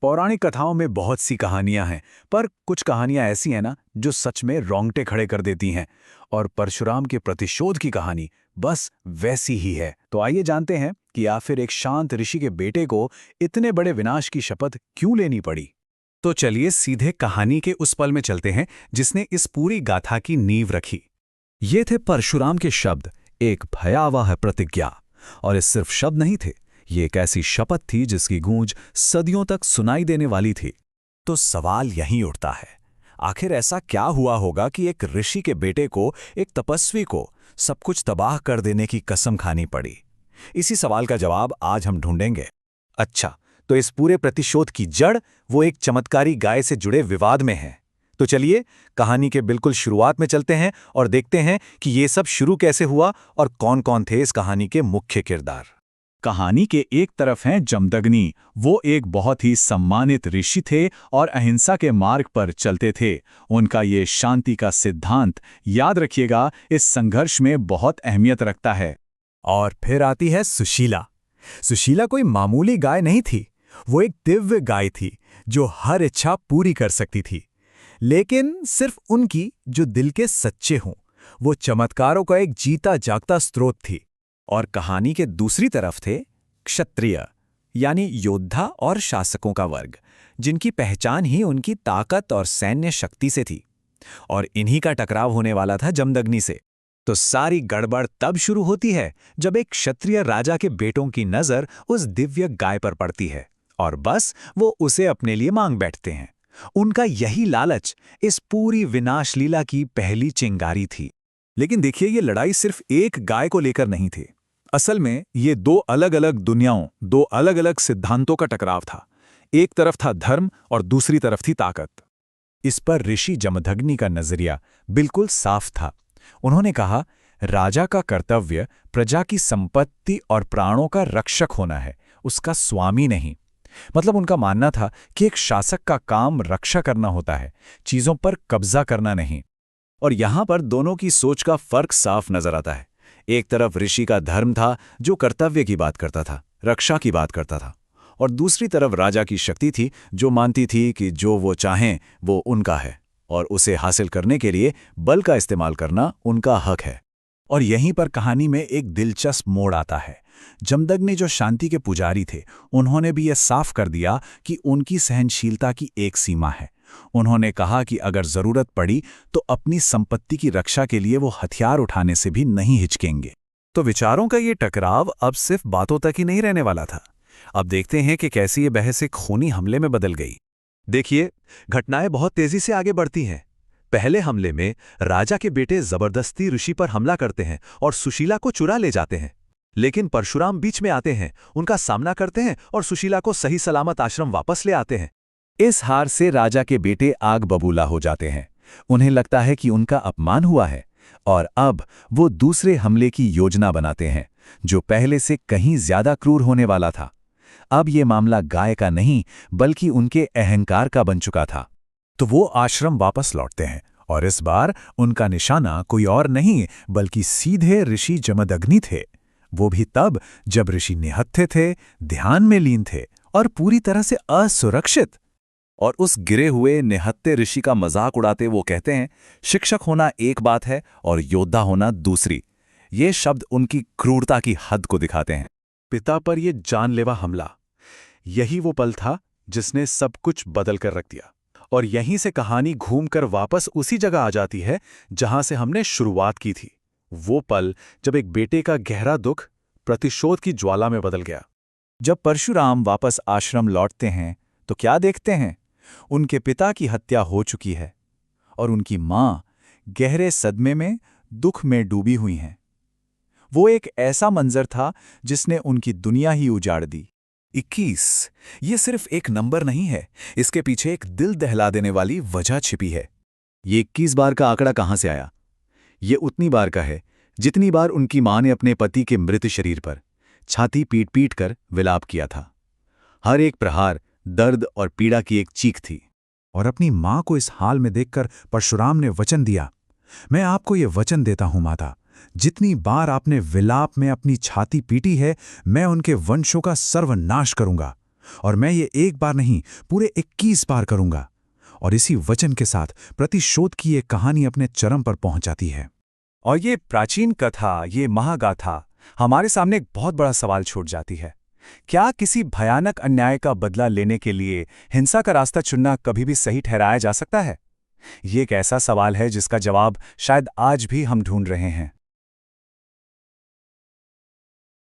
पौराणिक कथाओं में बहुत सी कहानियां हैं, पर कुछ कहानियां ऐसी हैं ना जो सच में रोंगटे खड़े कर देती हैं। और परशुराम के प्रतिशोध की कहानी बस वैसी ही है। तो आइए जानते हैं कि आखिर एक शांत ऋषि के बेटे को इतने बड़े विनाश की शपथ क्यों लेनी पड़ी। तो चलिए सीधे कहानी के उस पल में चलते हैं जिसने इस पूरी गाथा की नींव रखी। ये थे परशुराम के शब्द, एक भयावह प्रतिज्ञा। और ये सिर्फ शब्द नहीं थे, ये एक ऐसी शपथ थी जिसकी गूंज सदियों तक सुनाई देने वाली थी। तो सवाल यहीं उठता है, आखिर ऐसा क्या हुआ होगा कि एक ऋषि के बेटे को, एक तपस्वी को, सब कुछ तबाह कर देने की कसम खानी पड़ी। इसी सवाल का जवाब आज हम ढूंढेंगे। अच्छा, तो इस पूरे प्रतिशोध की जड़ वो एक चमत्कारी गाय से जुड़े विवाद में है। तो चलिए कहानी के बिल्कुल शुरुआत में चलते हैं और देखते हैं कि ये सब शुरू कैसे हुआ और कौन-कौन थे इस कहानी के मुख्य किरदार। कहानी के एक तरफ हैं जमदग्नि। वो एक बहुत ही सम्मानित ऋषि थे और अहिंसा के मार्ग पर चलते थे। उनका ये शांति का सिद्धांत, याद रखिएगा, इस संघर्ष में बहुत अहमियत रखता है। और फिर आती है सुशीला। सुशीला कोई मामूली गाय नहीं थी, वो एक दिव्य गाय थी जो हर इच्छा पूरी कर सकती थी, लेकिन सिर्फ उनकी जो दिल के सच्चे हों। वो चमत्कारों का एक जीता जागता स्रोत थी। और कहानी के दूसरी तरफ थे क्षत्रिय, यानी योद्धा और शासकों का वर्ग, जिनकी पहचान ही उनकी ताकत और सैन्य शक्ति से थी। और इन्हीं का टकराव होने वाला था जमदग्नि से। तो सारी गड़बड़ तब शुरू होती है जब एक क्षत्रिय राजा के बेटों की नजर उस दिव्य गाय पर पड़ती है और बस वो उसे अपने लिए मांग बैठते हैं। उनका यही लालच इस पूरी विनाश लीला की पहली चिंगारी थी। लेकिन देखिए, ये लड़ाई सिर्फ एक गाय को लेकर नहीं थी। असल में ये दो अलग अलग दुनियाओं, दो अलग अलग सिद्धांतों का टकराव था। एक तरफ था धर्म और दूसरी तरफ थी ताकत। इस पर ऋषि जमदग्नि का नजरिया बिल्कुल साफ था। उन्होंने कहा, राजा का कर्तव्य प्रजा की संपत्ति और प्राणों का रक्षक होना है, उसका स्वामी नहीं। मतलब उनका मानना था कि एक शासक का काम रक्षा करना होता है, चीजों पर कब्जा करना नहीं। और यहां पर दोनों की सोच का फर्क साफ नजर आता है। एक तरफ ऋषि का धर्म था जो कर्तव्य की बात करता था, रक्षा की बात करता था, और दूसरी तरफ राजा की शक्ति थी जो मानती थी कि जो वो चाहें वो उनका है और उसे हासिल करने के लिए बल का इस्तेमाल करना उनका हक है। और यहीं पर कहानी में एक दिलचस्प मोड़ आता है। जमदग्नि जो शांति के पुजारी थे, उन्होंने भी यह साफ कर दिया कि उनकी सहनशीलता की एक सीमा है। उन्होंने कहा कि अगर जरूरत पड़ी तो अपनी संपत्ति की रक्षा के लिए वो हथियार उठाने से भी नहीं हिचकेंगे। तो विचारों का ये टकराव अब सिर्फ बातों तक ही नहीं रहने वाला था। अब देखते हैं कि कैसी ये बहस एक खूनी हमले में बदल गई। देखिए, घटनाएं बहुत तेजी से आगे बढ़ती हैं। पहले हमले में राजा के बेटे जबरदस्ती ऋषि पर हमला करते हैं और सुशीला को चुरा ले जाते हैं। लेकिन परशुराम बीच में आते हैं, उनका सामना करते हैं और सुशीला को सही सलामत आश्रम वापस ले आते हैं। इस हार से राजा के बेटे आग बबूला हो जाते हैं। उन्हें लगता है कि उनका अपमान हुआ है और अब वो दूसरे हमले की योजना बनाते हैं, जो पहले से कहीं ज्यादा क्रूर होने वाला था। अब ये मामला गाय का नहीं बल्कि उनके अहंकार का बन चुका था। तो वो आश्रम वापस लौटते हैं और इस बार उनका निशाना कोई और नहीं बल्कि सीधे ऋषि जमदग्नि थे। वो भी तब जब ऋषि निहत्थे थे, ध्यान में लीन थे और पूरी तरह से असुरक्षित। और उस गिरे हुए निहत्थे ऋषि का मजाक उड़ाते वो कहते हैं, शिक्षक होना एक बात है और योद्धा होना दूसरी। ये शब्द उनकी क्रूरता की हद को दिखाते हैं। पिता पर यह जानलेवा हमला, यही वो पल था जिसने सब कुछ बदल कर रख दिया। और यहीं से कहानी घूमकर वापस उसी जगह आ जाती है जहां से हमने शुरुआत की थी। वो पल जब एक बेटे का गहरा दुख प्रतिशोध की ज्वाला में बदल गया। जब परशुराम वापस आश्रम लौटते हैं तो क्या देखते हैं? उनके पिता की हत्या हो चुकी है और उनकी मां गहरे सदमे में, दुख में डूबी हुई हैं। वो एक ऐसा मंजर था जिसने उनकी दुनिया ही उजाड़ दी। 21 ये सिर्फ एक नंबर नहीं है, इसके पीछे एक दिल दहला देने वाली वजह छिपी है। ये 21 बार का आंकड़ा कहां से आया? ये उतनी बार का है जितनी बार उनकी मां ने अपने पति के मृत शरीर पर छाती पीट पीट कर विलाप किया था। हर एक प्रहार दर्द और पीड़ा की एक चीख थी। और अपनी मां को इस हाल में देखकर परशुराम ने वचन दिया, मैं आपको ये वचन देता हूं माता, जितनी बार आपने विलाप में अपनी छाती पीटी है, मैं उनके वंशों का सर्वनाश करूंगा। और मैं ये एक बार नहीं, पूरे 21 बार करूंगा। और इसी वचन के साथ प्रतिशोध की ये कहानी अपने चरम पर पहुंच जाती है। और ये प्राचीन कथा, ये महागाथा हमारे सामने एक बहुत बड़ा सवाल छोड़ जाती है। क्या किसी भयानक अन्याय का बदला लेने के लिए हिंसा का रास्ता चुनना कभी भी सही ठहराया जा सकता है? ये एक ऐसा सवाल है जिसका जवाब शायद आज भी हम ढूंढ रहे हैं।